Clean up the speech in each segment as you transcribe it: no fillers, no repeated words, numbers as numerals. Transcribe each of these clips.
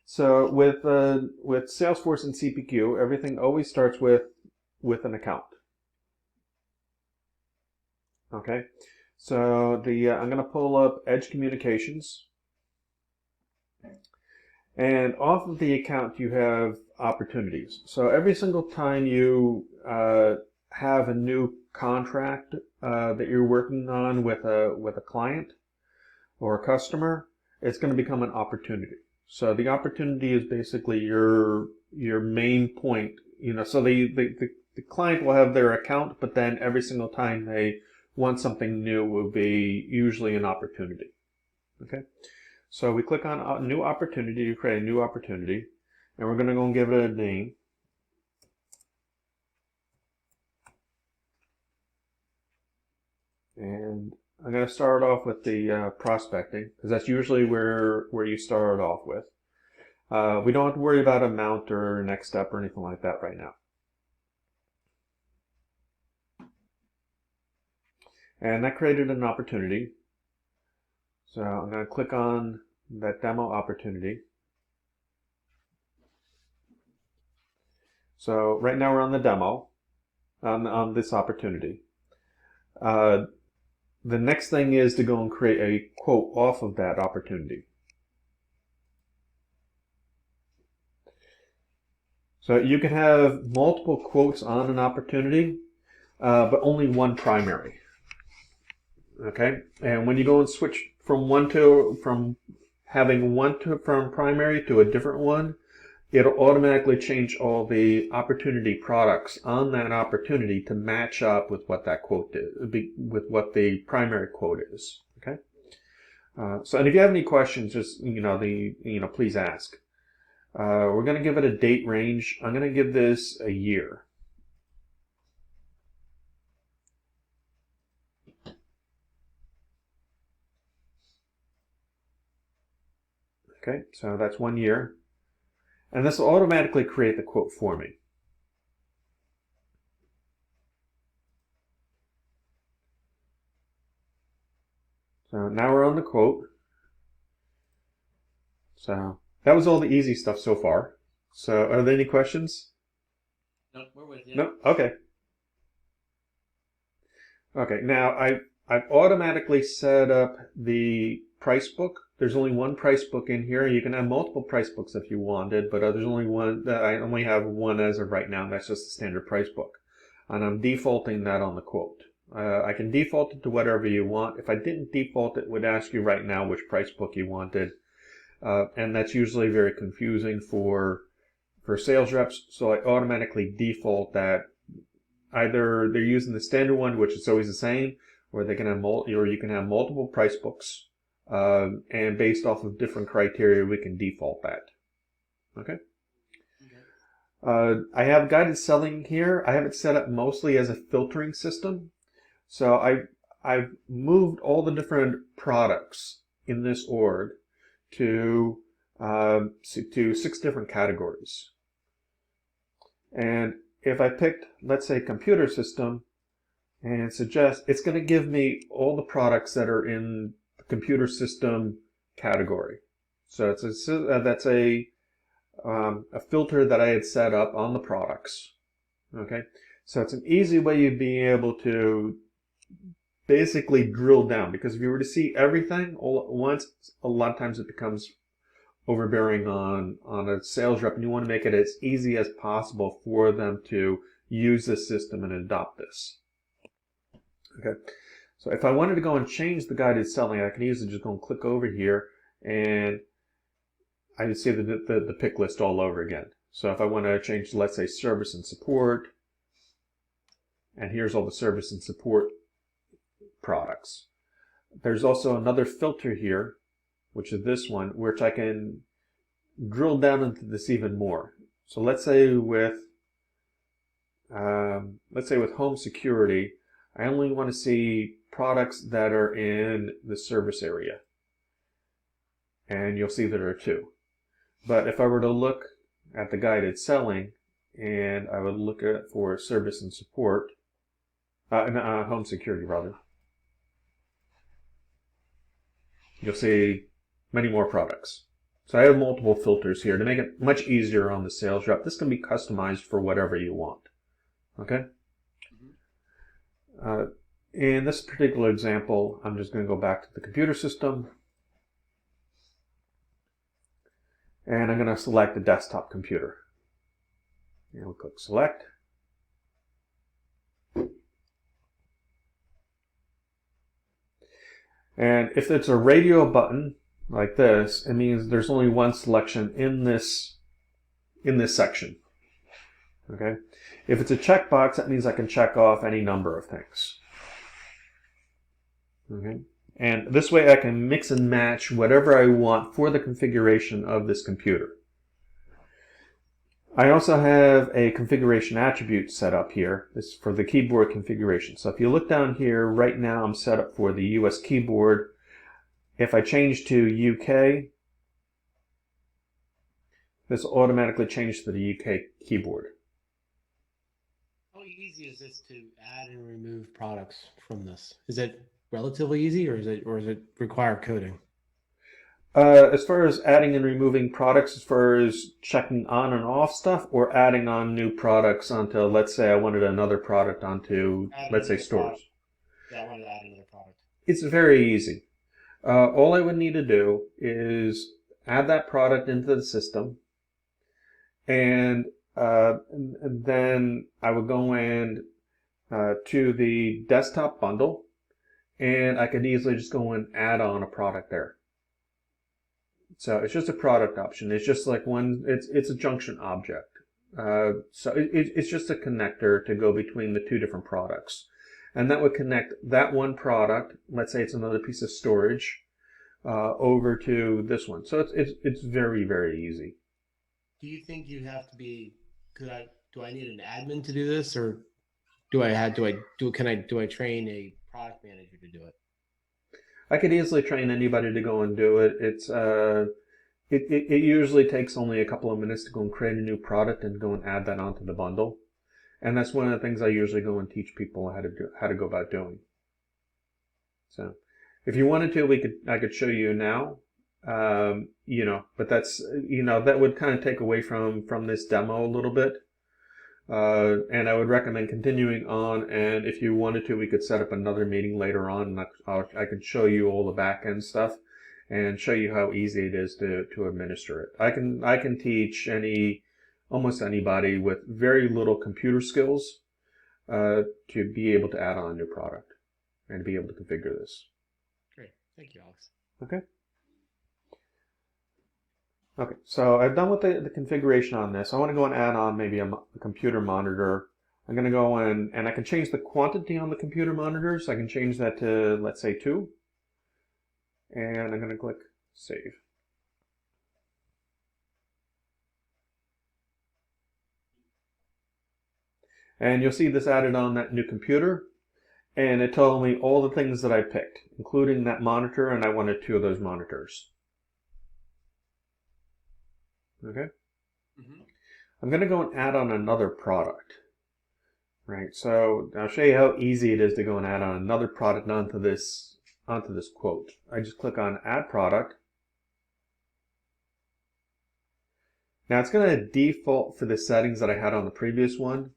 So with Salesforce and CPQ, everything always starts with an account. Okay, so I'm going to pull up Edge Communications, and off of the account you have opportunities. So every single time you have a new contract that you're working on with a client or a customer, it's going to become an opportunity. So the opportunity is basically your main point. So the client will have their account, but then every single time they want something new will be usually an opportunity. Okay, so we click on a new opportunity to create a new opportunity, and we're going to go and give it a name. And I'm going to start off with the prospecting, because that's usually where you start off with. We don't have to worry about amount or next step or anything like that right now. And that created an opportunity. So I'm going to click on that demo opportunity. So right now we're on the demo, on this opportunity. The next thing is to go and create a quote off of that opportunity. So you can have multiple quotes on an opportunity, but only one primary. Okay, and when you go and switch from having one from primary to a different one, it'll automatically change all the opportunity products on that opportunity to match up with what that quote is, with what the primary quote is. Okay, so and if you have any questions, just please ask. We're going to give it a date range. I'm going to give this a year. Okay, so that's 1 year. And this will automatically create the quote for me. So now we're on the quote. So that was all the easy stuff so far. So are there any questions? No, we're with you. No? Okay. Okay, now I've automatically set up the price book. There's only one price book in here. You can have multiple price books if you wanted, but there's only one. I only have one as of right now, and that's just the standard price book. And I'm defaulting that on the quote. I can default it to whatever you want. If I didn't default it, would ask you right now which price book you wanted. And that's usually very confusing for sales reps, so I automatically default that. Either they're using the standard one, which is always the same, or they can have or you can have multiple price books, and based off of different criteria, we can default that. Okay. I have guided selling here. I have it set up mostly as a filtering system. So I've moved all the different products in this org to 6 different categories. And if I picked, let's say, computer system and suggest, it's going to give me all the products that are in the computer system category. So that's a filter that I had set up on the products. Okay, so it's an easy way of being able to basically drill down, because if you were to see everything all at once, a lot of times it becomes overbearing on a sales rep, and you want to make it as easy as possible for them to use this system and adopt this. Okay, so if I wanted to go and change the guided selling, I can easily just go and click over here, and I would see the pick list all over again. So if I want to change, let's say, service and support, and here's all the service and support products. There's also another filter here, which is this one, which I can drill down into this even more. So let's say with home security, I only want to see products that are in the service area, and you'll see there are 2. But if I were to look at the guided selling, and I would look at for service and support, home security rather, you'll see many more products. So I have multiple filters here to make it much easier on the sales rep. This can be customized for whatever you want. Okay? In this particular example, I'm just going to go back to the computer system. And I'm going to select the desktop computer. And we'll click select. And if it's a radio button like this, it means there's only one selection in this section. Okay? If it's a checkbox, that means I can check off any number of things. Okay? And this way I can mix and match whatever I want for the configuration of this computer. I also have a configuration attribute set up here. This is for the keyboard configuration. So if you look down here, right now I'm set up for the US keyboard. If I change to UK, this will automatically change to the UK keyboard. How easy is this to add and remove products from this? Is it relatively easy, or does it require coding? As far as adding and removing products, as far as checking on and off stuff, or adding on new products onto, let's say I wanted another product onto, let's say, stores. Yeah, I wanted to add another product. It's very easy. All I would need to do is add that product into the system, and then I would go in to the desktop bundle, and I could easily just go and add on a product there. So it's just a product option. It's just like it's a junction object. So it's just a connector to go between the two different products. And that would connect that one product, let's say it's another piece of storage, over to this one. So it's very, very easy. Do you think you have to be, do I need an admin to do this, or do I train a product manager to do it? I could easily train anybody to go and do it. It usually takes only a couple of minutes to go and create a new product and go and add that onto the bundle. And that's one of the things I usually go and teach people how to go about doing. So if you wanted to, I could show you now. But that's, that would kind of take away from this demo a little bit. And I would recommend continuing on, and if you wanted to, we could set up another meeting later on, and I could show you all the back-end stuff and show you how easy it is to administer it. I can teach almost anybody with very little computer skills to be able to add on a new product and to be able to configure this. Great. Thank you, Alex. Okay. Okay, so I've done with the configuration on this. I want to go and add on maybe a computer monitor. I'm going to go in, and I can change the quantity on the computer monitor, so I can change that to, let's say, 2. And I'm going to click Save. And you'll see this added on that new computer, and it told me all the things that I picked, including that monitor, and I wanted 2 of those monitors. Okay. Mm-hmm. I'm going to go and add on another product. Right. So I'll show you how easy it is to go and add on another product onto this quote. I just click on Add Product. Now it's going to default for the settings that I had on the previous one.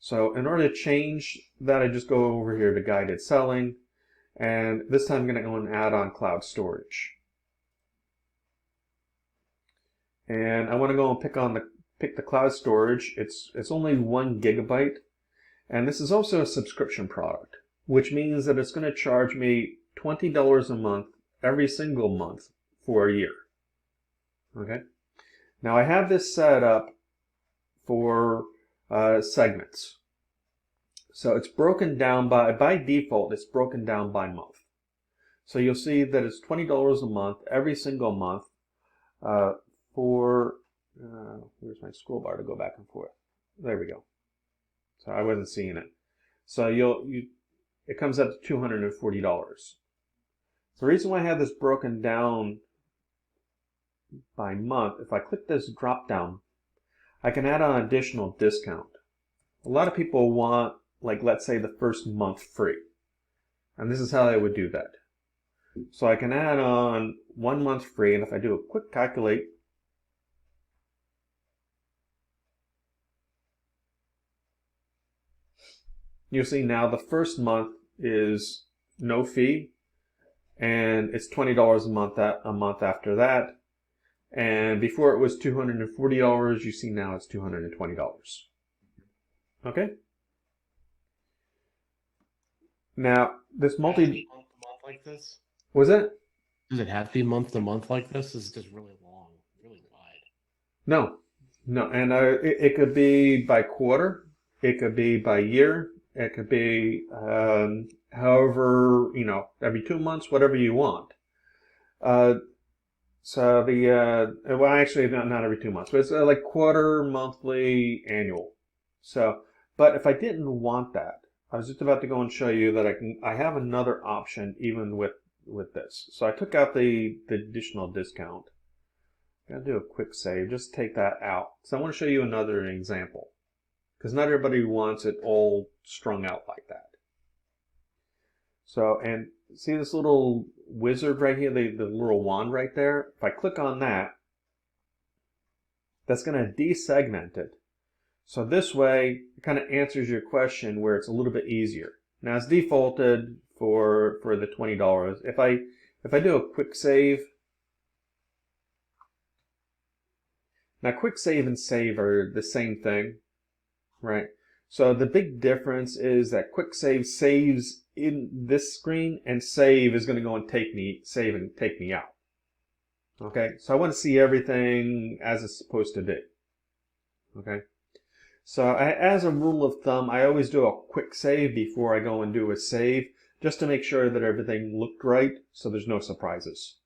So in order to change that, I just go over here to Guided Selling, and this time I'm going to go and add on cloud storage. And I want to go and pick the cloud storage. It's only 1 gigabyte, and this is also a subscription product, which means that it's going to charge me $20 a month every single month for a year. Okay. Now I have this set up for segments, so it's broken down by default. It's broken down by month. So you'll see that it's $20 a month every single month. Where's my scroll bar to go back and forth? There we go. So I wasn't seeing it. So it comes up to $240. So the reason why I have this broken down by month, if I click this drop down, I can add on additional discount. A lot of people want, like, let's say the first month free. And this is how I would do that. So I can add on 1 month free, and if I do a quick calculate, you'll see now the first month is no fee, and it's $20 a month after that. And before it was $240, you see now it's $220. Okay? Now, this Does it have to be month to month like this? was it? Does it have to be month to month like this? This is just really long, really wide. No, no. And it could be by quarter, it could be by year, it could be however, every 2 months, whatever you want. So well, actually, not every 2 months, but it's like quarter, monthly, annual. So, but if I didn't want that, I was just about to go and show you that I have another option even with this. So I took out the additional discount. I'm gonna do a quick save, just take that out. So I want to show you another example, because not everybody wants it all strung out like that. So, and see this little wizard right here, the little wand right there? If I click on that, that's going to desegment it. So this way, it kind of answers your question where it's a little bit easier. Now it's defaulted for the $20. If I do a quick save, now quick save and save are the same thing, right? So the big difference is that quick save saves in this screen, and save is going to go and save and take me out. Okay, so I want to see everything as it's supposed to be. Okay, so as a rule of thumb, I always do a quick save before I go and do a save, just to make sure that everything looked right, so there's no surprises.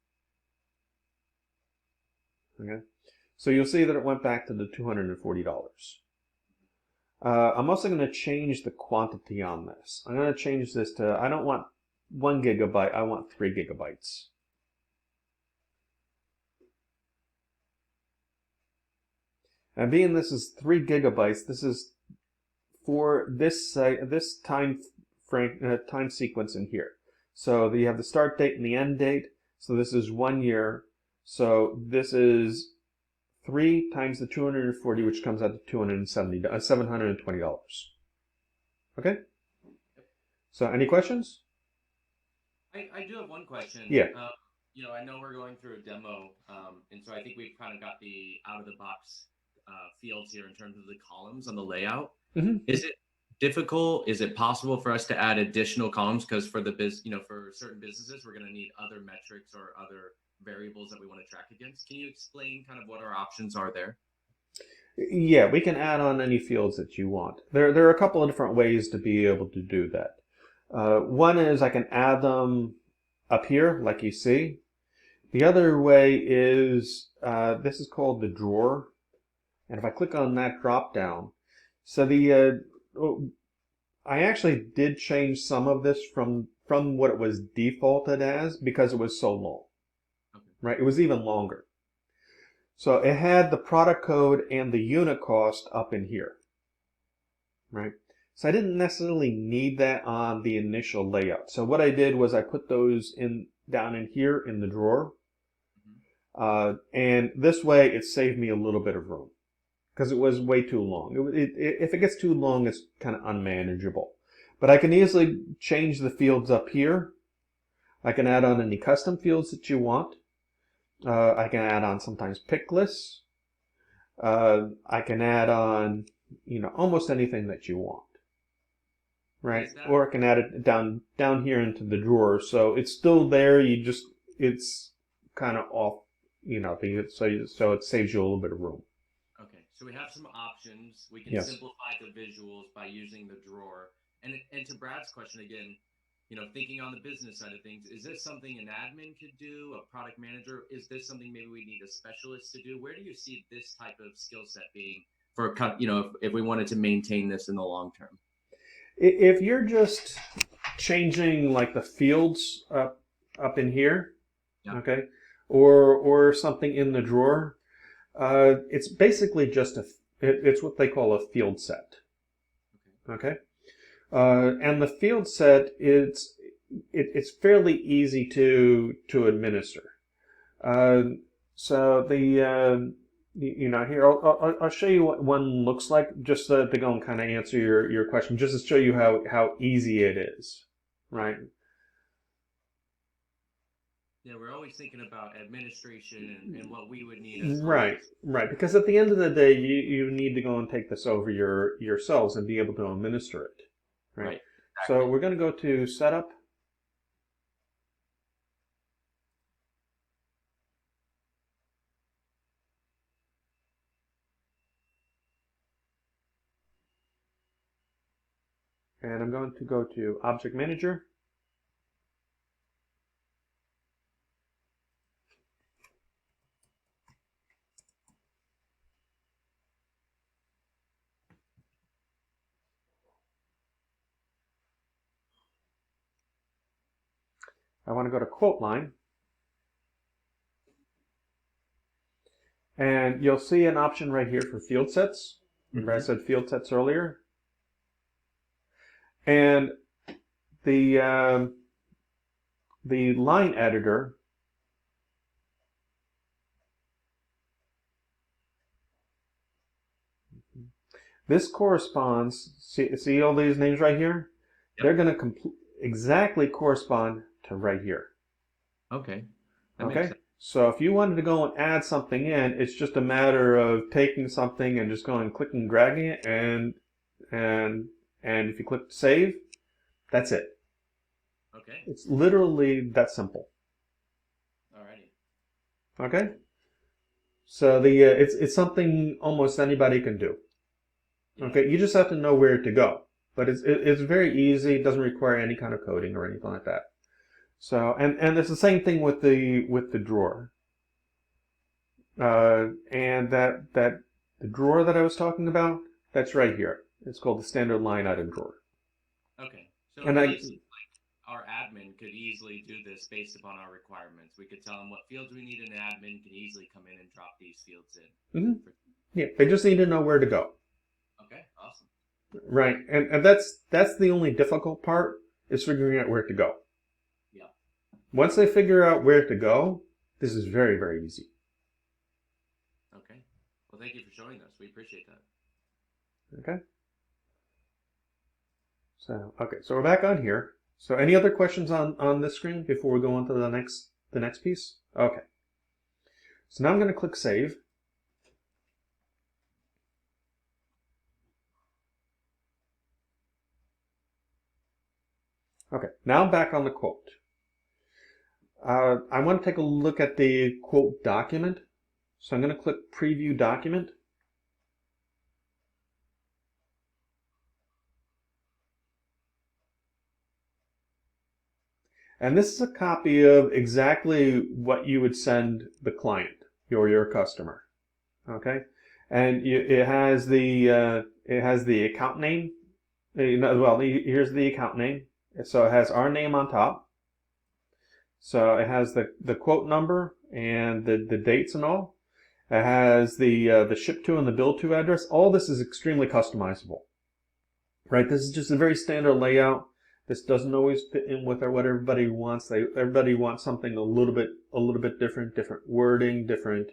Okay, so you'll see that it went back to the $240. I'm also going to change the quantity on this. I'm going to change this to, I don't want 1 gigabyte, I want 3 gigabytes. And being this is 3 gigabytes, this is for this time sequence in here. So you have the start date and the end date. So this is 1 year. So this is 3 times the 240, which comes out to $720. Okay? So any questions? I do have one question. Yeah. I know we're going through a demo, and so I think we've kind of got the out-of-the-box fields here in terms of the columns on the layout. Mm-hmm. Is it difficult? Is it possible for us to add additional columns? Because for for certain businesses, we're going to need other metrics or other variables that we want to track against. Can you explain kind of what our options are there? Yeah, we can add on any fields that you want. There are a couple of different ways to be able to do that. One is I can add them up here, like you see. The other way is, this is called the drawer. And if I click on that drop down, so I actually did change some of this from what it was defaulted as, because it was so long. Okay. Right? It was even longer. So it had the product code and the unit cost up in here. Right? So I didn't necessarily need that on the initial layout. So what I did was I put those down in here in the drawer. And this way it saved me a little bit of room, because it was way too long. If it gets too long, it's kind of unmanageable. But I can easily change the fields up here. I can add on any custom fields that you want. I can add on sometimes pick lists. I can add on, almost anything that you want. Right? Or I can add it down here into the drawer. So it's still there. It's kind of off, so it saves you a little bit of room. Okay, so we have some options. We can Yes. simplify the visuals by using the drawer. And to Brad's question again, thinking on the business side of things, is this something an admin could do, a product manager? Is this something maybe we need a specialist to do? Where do you see this type of skill set being for, if we wanted to maintain this in the long term? If you're just changing like the fields up in here, Yeah. okay, or something in the drawer, it's basically just it's what they call a field set. Okay. And the field set, it's fairly easy to administer. So here I'll show you what one looks like, just so to go and kind of answer your question, just to show you how easy it is, right? Yeah, we're always thinking about administration and what we would need as Right, owners. right. Because at the end of the day, you need to go and take this over yourselves and be able to administer it, right? Right. So Exactly. we're going to go to Setup. And I'm going to go to Object Manager. I want to go to Quote Line. And you'll see an option right here for field sets. Remember I said field sets earlier? And the line editor this corresponds, see all these names right here? Yep. They're going to exactly correspond to right here. Okay. That makes Okay? sense. So if you wanted to go and add something in, it's just a matter of taking something and just going and clicking and dragging it, and if you click Save, that's it. Okay. It's literally that simple. Alrighty. Okay? So it's something almost anybody can do. Yeah. Okay, you just have to know where to go. But it's very easy. It doesn't require any kind of coding or anything like that. So and it's the same thing with the drawer. And that the drawer that I was talking about, that's right here. It's called the standard line item drawer. Okay. So And it really seems like our admin could easily do this based upon our requirements. We could tell them what fields we need, and an admin can easily come in and drop these fields in. Yeah, they just need to know where to go. Okay. Awesome. Right, and that's the only difficult part, is figuring out where to go. Yeah. Once they figure out where to go, this is very, very easy. Okay. Well, thank you for showing us. We appreciate that. Okay. So we're back on here. So any other questions on this screen before we go on to the next piece? Okay. So now I'm going to click Save. Okay, now I'm back on the quote. I want to take a look at the quote document. So I'm going to click Preview Document. And this is a copy of exactly what you would send the client, your customer. Okay, and it has the account name. Well, here's the account name. So it has our name on top. So it has the quote number and the dates and all. It has the ship to and the bill to address. All this is extremely customizable. Right? This is just a very standard layout. This doesn't always fit in with what everybody wants. Everybody wants something a little bit different wording, different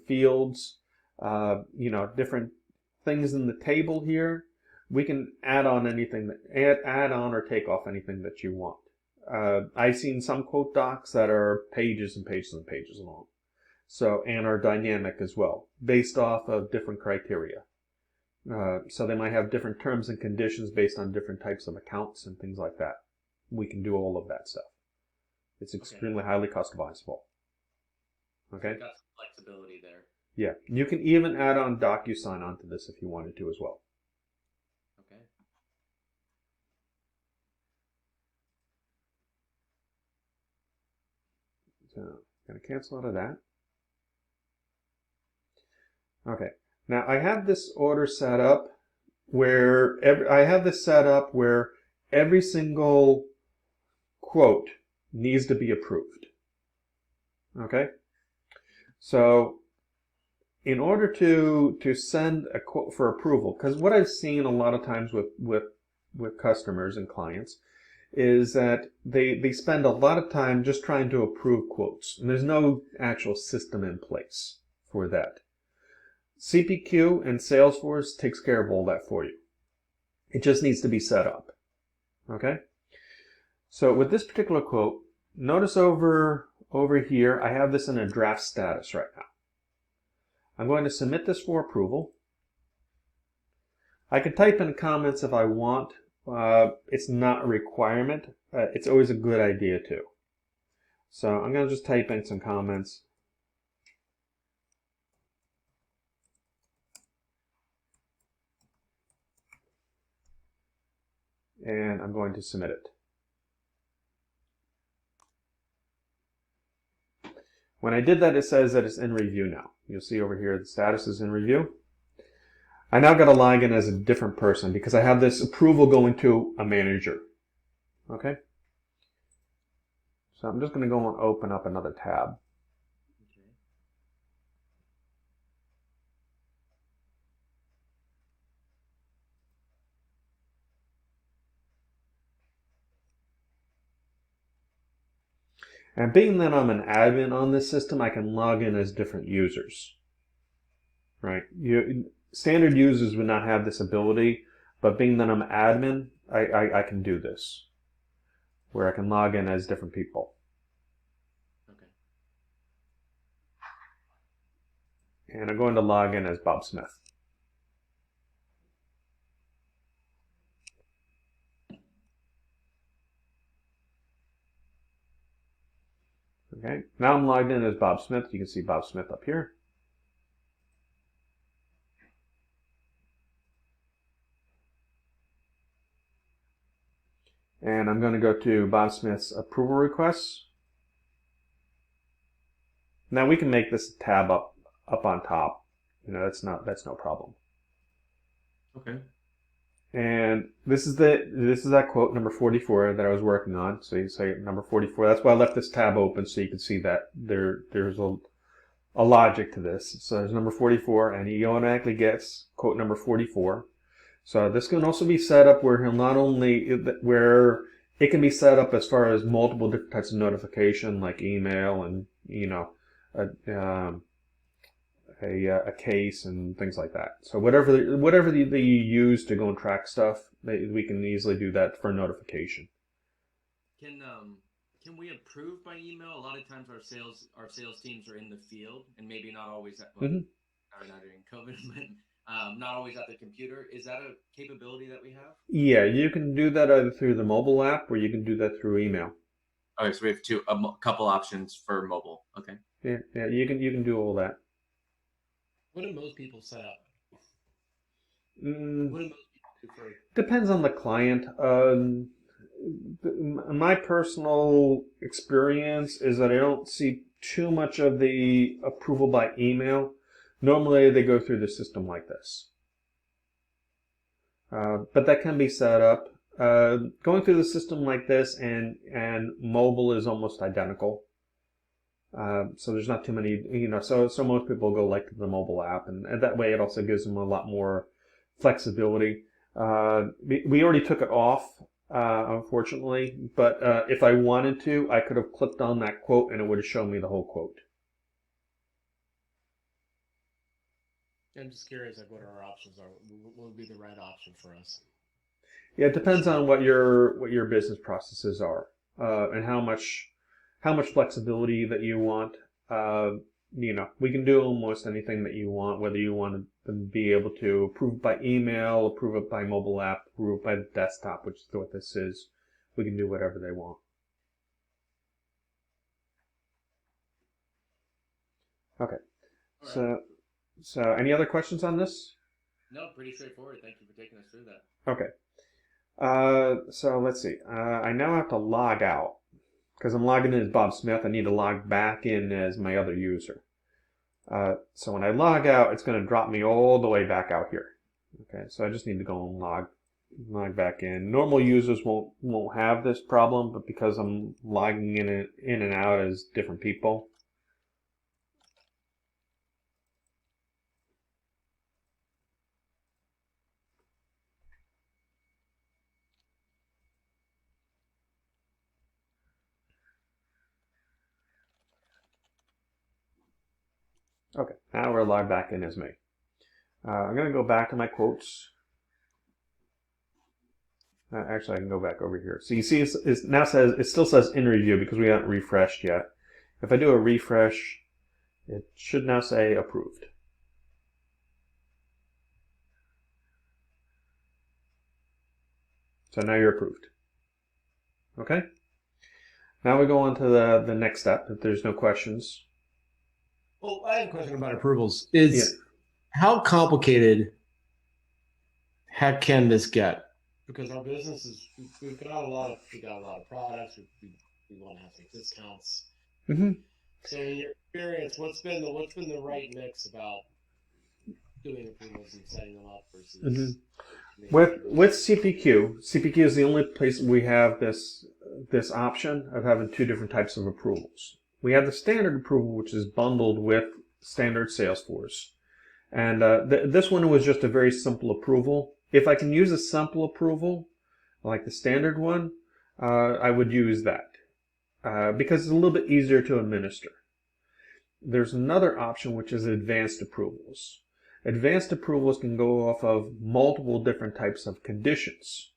fields, different things in the table here. We can add on anything add on or take off anything that you want. I've seen some quote docs that are pages and pages and pages long. So, and are dynamic as well, based off of different criteria. So they might have different terms and conditions based on different types of accounts and things like that. We can do all of that stuff. It's extremely highly customizable. Okay? Got some flexibility there. Yeah. You can even add on DocuSign onto this if you wanted to as well. Okay. So I'm going to cancel out of that. Okay. Now I have this order set up where every single quote needs to be approved. Okay? So in order to send a quote for approval, because what I've seen a lot of times with customers and clients is that they spend a lot of time just trying to approve quotes, and there's no actual system in place for that. CPQ and Salesforce takes care of all that for you. It just needs to be set up. Okay? So with this particular quote, notice over here, I have this in a draft status right now. I'm going to submit this for approval. I can type in comments if I want. It's not a requirement. It's always a good idea to. So I'm going to just type in some comments. And I'm going to submit it. When I did that, it says that it's in review now. You'll see over here the status is in review. I now got to log in as a different person because I have this approval going to a manager. Okay? So I'm just going to go and open up another tab. And being that I'm an admin on this system, I can log in as different users. Right? Standard users would not have this ability, but being that I'm admin, I can do this, where I can log in as different people. Okay. And I'm going to log in as Bob Smith. Okay, now I'm logged in as Bob Smith. You can see Bob Smith up here. And I'm going to go to Bob Smith's approval requests. Now we can make this tab up on top. You know, that's no problem. Okay. And this is that quote number 44 that I was working on. So you say number 44. That's why I left this tab open so you can see that there's a logic to this. So there's number 44, and he automatically gets quote number 44. So this can also be set up where he'll not only where it can be set up as far as multiple different types of notification, like email and a case and things like that. So whatever that you use to go and track stuff, we can easily do that for notification. Can we approve by email? A lot of times our sales teams are in the field and maybe not always at not during COVID, but not always at the computer. Is that a capability that we have? Yeah, you can do that either through the mobile app or you can do that through email. Okay, so we have a couple options for mobile. Okay. Yeah, you can do all that. What do most people set up? What do most people do for? Depends on the client. My personal experience is that I don't see too much of the approval by email. Normally they go through the system like this. But that can be set up. Going through the system like this and mobile is almost identical. So there's not too many, so most people go like to the mobile app, and that way it also gives them a lot more flexibility. We already took it off, unfortunately, but if I wanted to, I could have clicked on that quote and it would have shown me the whole quote. I'm just curious, like, what our options are. What would be the right option for us? Yeah, it depends on what your business processes are, and how much flexibility that you want. We can do almost anything that you want, whether you want to be able to approve it by email, approve it by mobile app, approve it by the desktop, which is what this is. We can do whatever they want. Okay. Right. So any other questions on this? No, pretty straightforward. Thank you for taking us through that. Okay. So let's see. I now have to log out. Because I'm logging in as Bob Smith, I need to log back in as my other user. So when I log out, it's going to drop me all the way back out here. Okay, so I just need to go and log back in. Normal users won't have this problem, but because I'm logging in and out as different people. Okay, now we're logged back in as me. I'm going to go back to my quotes. Actually, I can go back over here. So you see, it still says in review because we haven't refreshed yet. If I do a refresh, it should now say approved. So now you're approved. Okay? Now we go on to the next step, if there's no questions. Well, I have a question about approvals. How complicated can this get? Because our business is we've got a lot of products. We want to have some discounts. Mm-hmm. So in your experience, what's been the right mix about doing approvals and setting them up versus With CPQ is the only place we have this option of having two different types of approvals. We have the standard approval, which is bundled with standard Salesforce, and this one was just a very simple approval. If I can use a simple approval, like the standard one, I would use that because it's a little bit easier to administer. There's another option, which is advanced approvals. Advanced approvals can go off of multiple different types of conditions.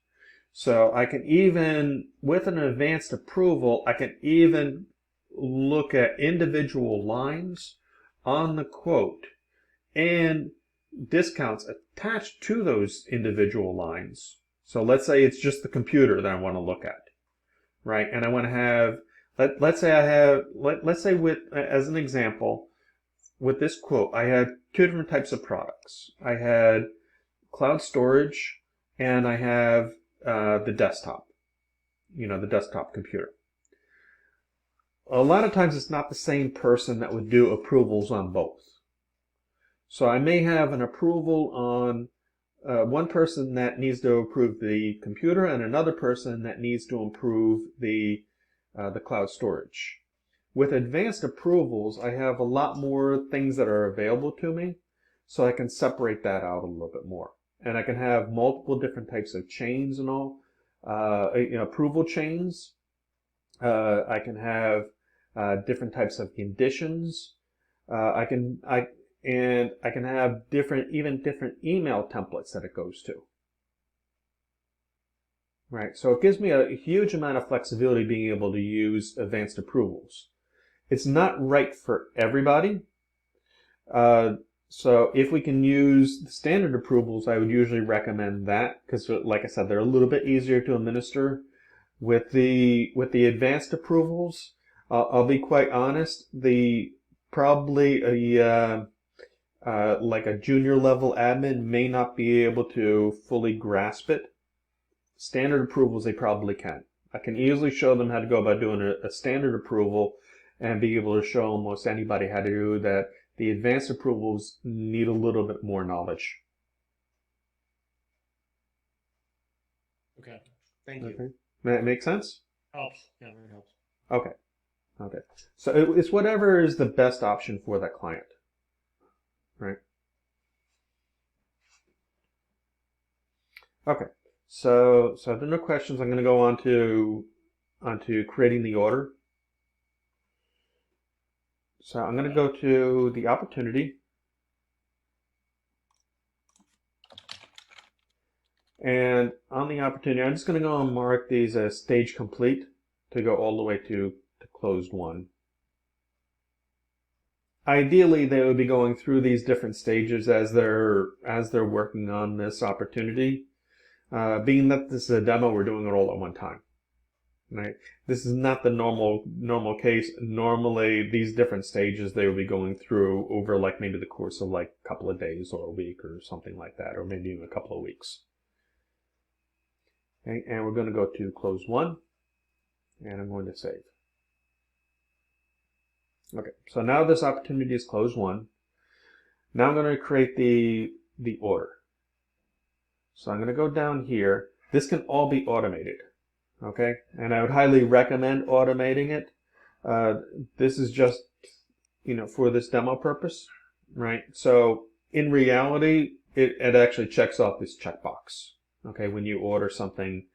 So I can even, with an advanced approval, I can even look at individual lines on the quote and discounts attached to those individual lines. So let's say it's just the computer that I want to look at, right? And I want to have, let's say with, as an example, with this quote, I had two different types of products. I had cloud storage and I have the desktop, the desktop computer. A lot of times it's not the same person that would do approvals on both. So I may have an approval on one person that needs to approve the computer and another person that needs to approve the cloud storage. With advanced approvals, I have a lot more things that are available to me, so I can separate that out a little bit more. And I can have multiple different types of chains and all, approval chains. I can have different types of conditions. I can have different email templates that it goes to. Right, so it gives me a huge amount of flexibility being able to use advanced approvals. It's not right for everybody. So if we can use the standard approvals, I would usually recommend that because, like I said, they're a little bit easier to administer. With the advanced approvals, I'll be quite honest. Probably like a junior level admin may not be able to fully grasp it. Standard approvals, they probably can. I can easily show them how to go about doing a standard approval and be able to show almost anybody how to do that. The advanced approvals need a little bit more knowledge. Okay, thank you. Okay. That make sense? Helps. Yeah, that helps. Okay. So it's whatever is the best option for that client, right? Okay. So if there are no questions, I'm going to go on to creating the order. So I'm going to go to the opportunity. And on the opportunity, I'm just going to go and mark these as stage complete to go all the way to closed won. Ideally, they would be going through these different stages as they're working on this opportunity. Being that this is a demo, we're doing it all at one time. Right? This is not the normal case. Normally, these different stages they will be going through over like maybe the course of like a couple of days or a week or something like that, or maybe even a couple of weeks. Okay, and we're going to go to close one, and I'm going to save. Okay, so now this opportunity is closed won. Now I'm going to create the order. So I'm going to go down here. This can all be automated. Okay, and I would highly recommend automating it. This is just, for this demo purpose, right? So in reality, it actually checks off this checkbox. Okay, when you order something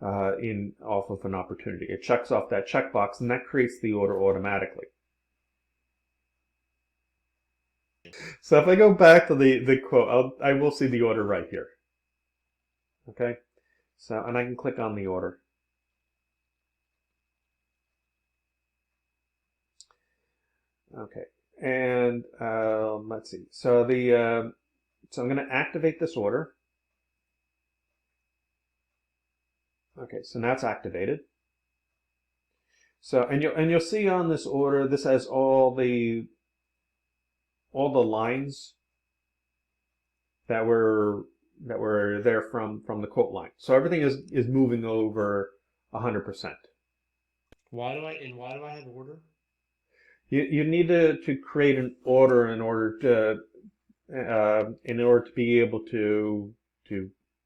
off of an opportunity, it checks off that checkbox, and that creates the order automatically. So if I go back to the quote, I will see the order right here. Okay, so and I can click on the order. Okay, and let's see. So so I'm going to activate this order. Okay, so now it's activated. So and you'll see on this order, this has all the lines that were there from the quote line. So everything is moving over 100%. Why do I have order? You need to create an order in order to be able to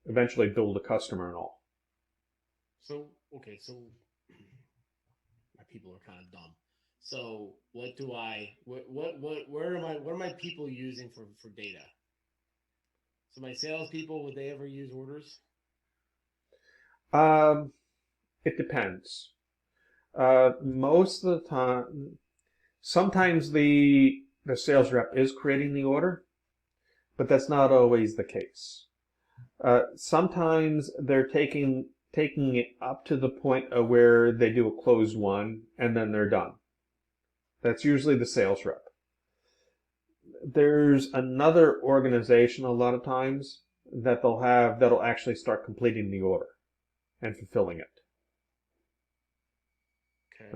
eventually build a customer and all. So okay, so my people are kind of dumb. So what do I where am I people using for data? So my salespeople, would they ever use orders? It depends. Most of the time, sometimes the sales rep is creating the order, but that's not always the case. Sometimes they're taking it up to the point of where they do a close one and then they're done. That's usually the sales rep. There's another organization a lot of times that that'll actually start completing the order and fulfilling it.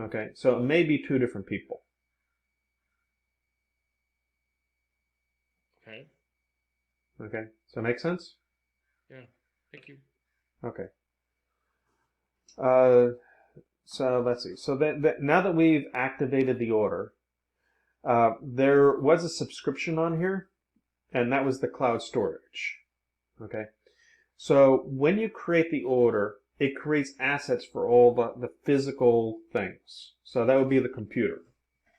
Okay, so it may be two different people. Okay. Okay, so it makes sense? Yeah. Thank you. Okay. So let's see. So now that we've activated the order, there was a subscription on here, and that was the cloud storage. Okay. So when you create the order, it creates assets for all the physical things. So that would be the computer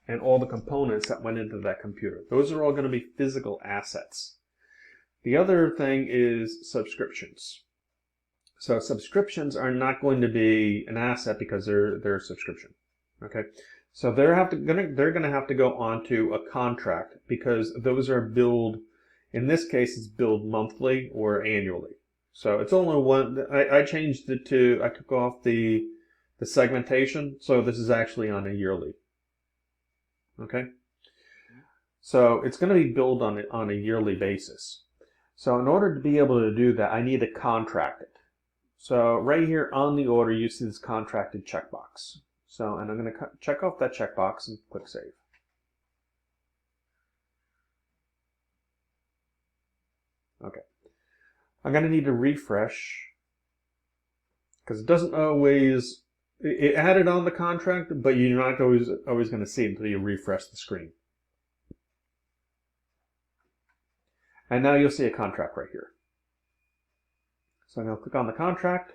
and all the components that went into that computer. Those are all going to be physical assets. The other thing is subscriptions. So subscriptions are not going to be an asset because they're a subscription. Okay, so they're going to have to go onto a contract because those are billed. In this case, it's billed monthly or annually. So it's only one. I changed it to, I took off the segmentation, so this is actually on a yearly. Okay, so it's going to be billed on a yearly basis. So in order to be able to do that, I need to contract it. So right here on the order, you see this contracted checkbox. So, and I'm going to check off that checkbox and click Save. Okay. I'm going to need to refresh because it doesn't always, it added on the contract, but you're not always going to see it until you refresh the screen. And now you'll see a contract right here. So I'm going to click on the contract.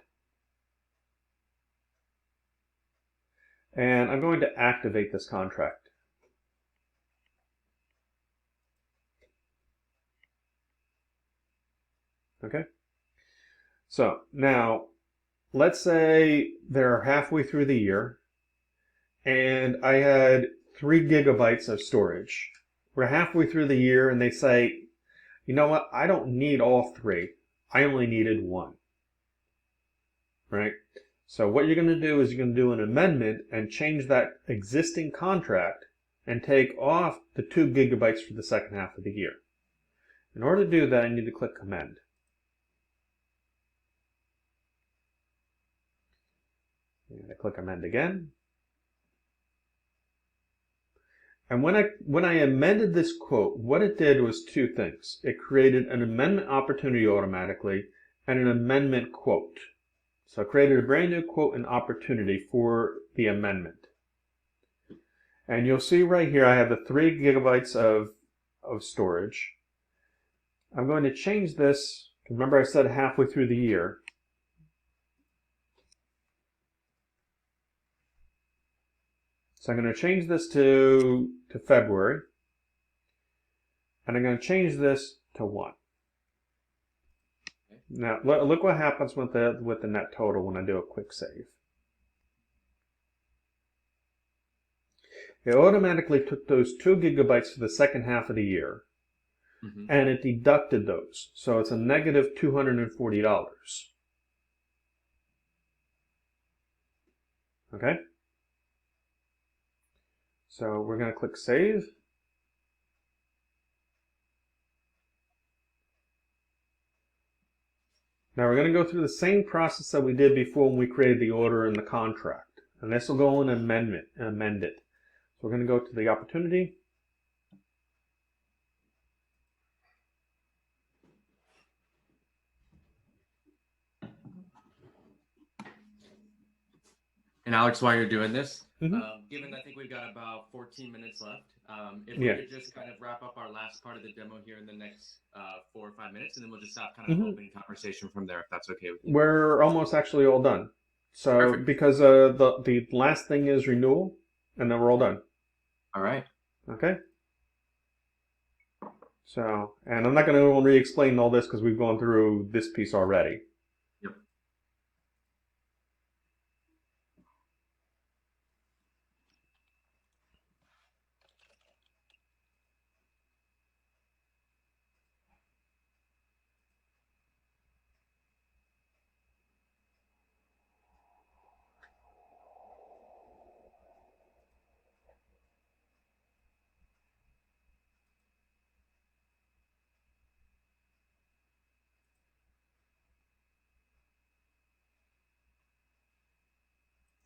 And I'm going to activate this contract. Okay. So now, let's say they're halfway through the year, and I had 3 gigabytes of storage. We're halfway through the year, and they say, you know what, I don't need all 3. I only needed 1. Right? So what you're going to do is you're going to do an amendment and change that existing contract and take off the 2 gigabytes for the second half of the year. In order to do that, I need to click Amend. And I click Amend again. And when I amended this quote, what it did was 2 things. It created an amendment opportunity automatically and an amendment quote. So it created a brand new quote and opportunity for the amendment. And you'll see right here I have the 3 gigabytes of storage. I'm going to change this. Remember I said halfway through the year. So I'm going to change this to February. And I'm going to change this to 1. Now look what happens with the net total when I do a quick save. It automatically took those 2 gigabytes for the second half of the year and it deducted those. So it's a negative $240. Okay? So we're going to click Save. Now we're going to go through the same process that we did before when we created the order and the contract. And this will go in amend it. So we're going to go to the opportunity. And Alex, while you're doing this, Mm-hmm. given I think we've got about 14 minutes left, if Yeah. we could just kind of wrap up our last part of the demo here in the next 4 or 5 minutes, and then we'll just have kind of an open conversation from there, if that's okay with you. We're almost actually all done. So Perfect. because the last thing is renewal, and then we're all done. All right. Okay? So, and I'm not going to re-explain all this because we've gone through this piece already. Yep.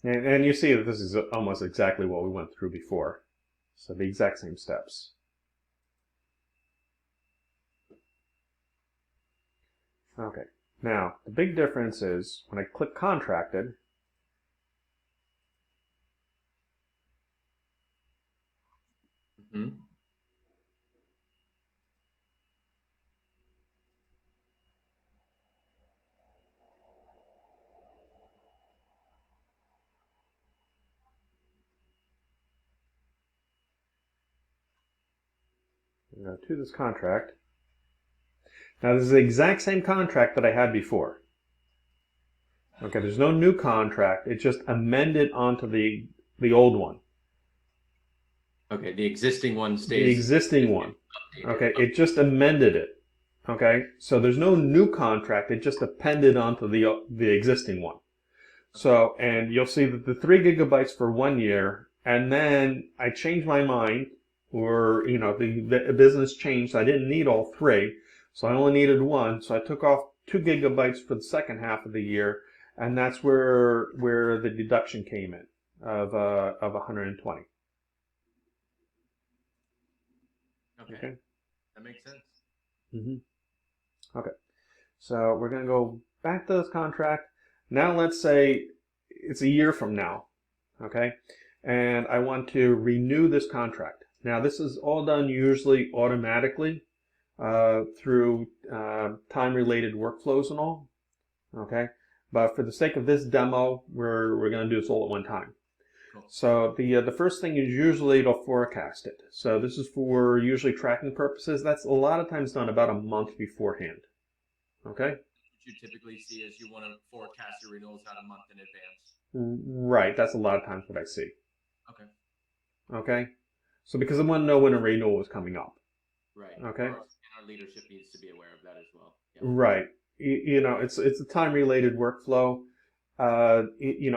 And you see that this is almost exactly what we went through before. So the exact same steps. Okay. Now, the big difference is when I click contracted, Mm-hmm. go to this contract. Now, this is the exact same contract that I had before. Okay, there's no new contract. It just amended onto the old one. Okay, the existing one stays. The existing one. Okay, it just amended it. Okay, so there's no new contract. It just appended onto the existing one. So, and you'll see that the 3 gigabytes for 1 year, and then I changed my mind, or the business changed. I didn't need all 3, so I only needed 1. So I took off 2 gigabytes for the second half of the year, and that's where the deduction came in of 120. Okay. That makes sense. Mm-hmm. Okay, so we're going to go back to this contract. Now let's say it's a year from now, okay, and I want to renew this contract. Now this is all done usually automatically through time-related workflows and all, okay, but for the sake of this demo, we're going to do this all at one time. Cool. So the first thing is usually it'll forecast it. So this is for usually tracking purposes. That's a lot of times done about a month beforehand. Okay? What you typically see is you want to forecast your renewals out a month in advance. Right. That's a lot of times what I see. Okay. Okay? So because I want to know when a renewal is coming up. Right. Okay. And our leadership needs to be aware of that as well. Yep. Right. It's a time-related workflow.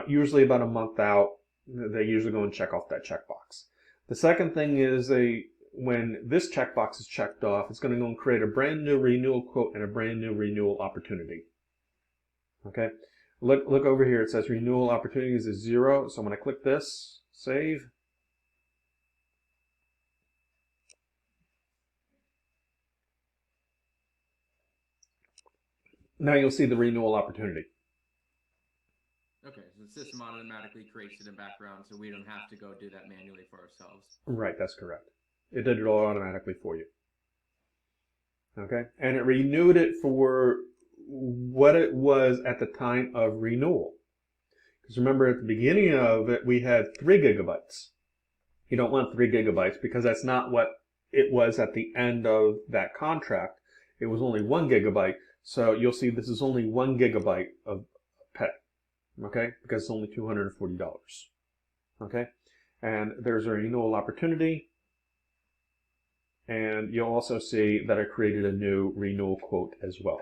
Usually about a month out, they usually go and check off that checkbox. The second thing is when this checkbox is checked off, it's going to go and create a brand new renewal quote and a brand new renewal opportunity. Okay. Look over here. It says renewal opportunities is 0. So when I click this, save. Now you'll see the renewal opportunity. Okay, so the system automatically creates it in background, so we don't have to go do that manually for ourselves. Right, that's correct. It did it all automatically for you. Okay, and it renewed it for what it was at the time of renewal. Because remember, at the beginning of it, we had 3 gigabytes. You don't want 3 gigabytes because that's not what it was at the end of that contract. It was only 1 gigabyte. So you'll see this is only 1 gigabyte of pay. Okay, because it's only $240. Okay, and there's a renewal opportunity. And you'll also see that I created a new renewal quote as well.